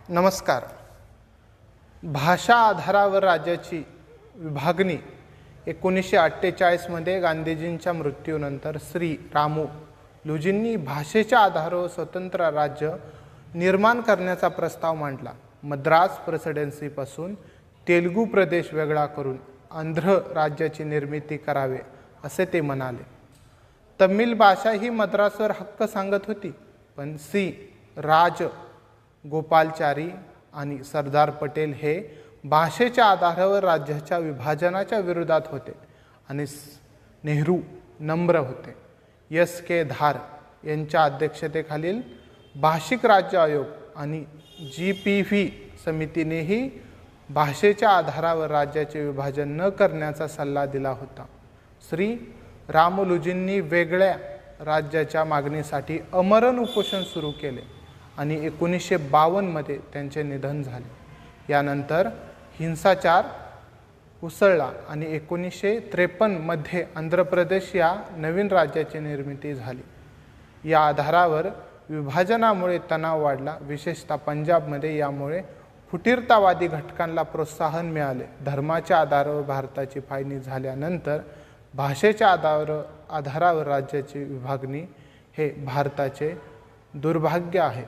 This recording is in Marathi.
नमस्कार. भाषा आधारावर राज्याची विभागणी 1948 मध्ये गांधीजींच्या मृत्यूनंतर श्री रामू लुजींनी भाषेच्या आधारावर स्वतंत्र राज्य निर्माण करण्याचा प्रस्ताव मांडला. मद्रास प्रेसिडेन्सीपासून तेलुगू प्रदेश वेगळा करून आंध्र राज्याची निर्मिती करावे असे ते म्हणाले. तमिळ भाषा ही मद्रासवर हक्क सांगत होती, पण सी राज गोपालचारी आणि सरदार पटेल हे भाषेच्या आधारावर राज्याच्या विभाजनाच्या विरोधात होते आणि नेहरू नम्र होते. एस के धार यांच्या अध्यक्षतेखालील भाषिक राज्य आयोग आणि GPV समितीनेही भाषेच्या आधारावर राज्याचे विभाजन न करण्याचा सल्ला दिला होता. श्री रामलुजींनी वेगळ्या राज्याच्या मागणीसाठी आमरण उपोषण सुरू केले आणि 1952 मध्ये त्यांचे निधन झाले. यानंतर हिंसाचार उसळला आणि 1953 मध्ये आंध्र प्रदेश या नवीन राज्याची निर्मिती झाली. या आधारावर विभाजनामुळे तणाव वाढला, विशेषतः पंजाबमध्ये. यामुळे फुटीरतावादी घटकांना प्रोत्साहन मिळाले. धर्माच्या आधारावर भारताची फाळणी झाल्यानंतर भाषेच्या आधारावर राज्याची विभागणी हे भारताचे दुर्भाग्य आहे.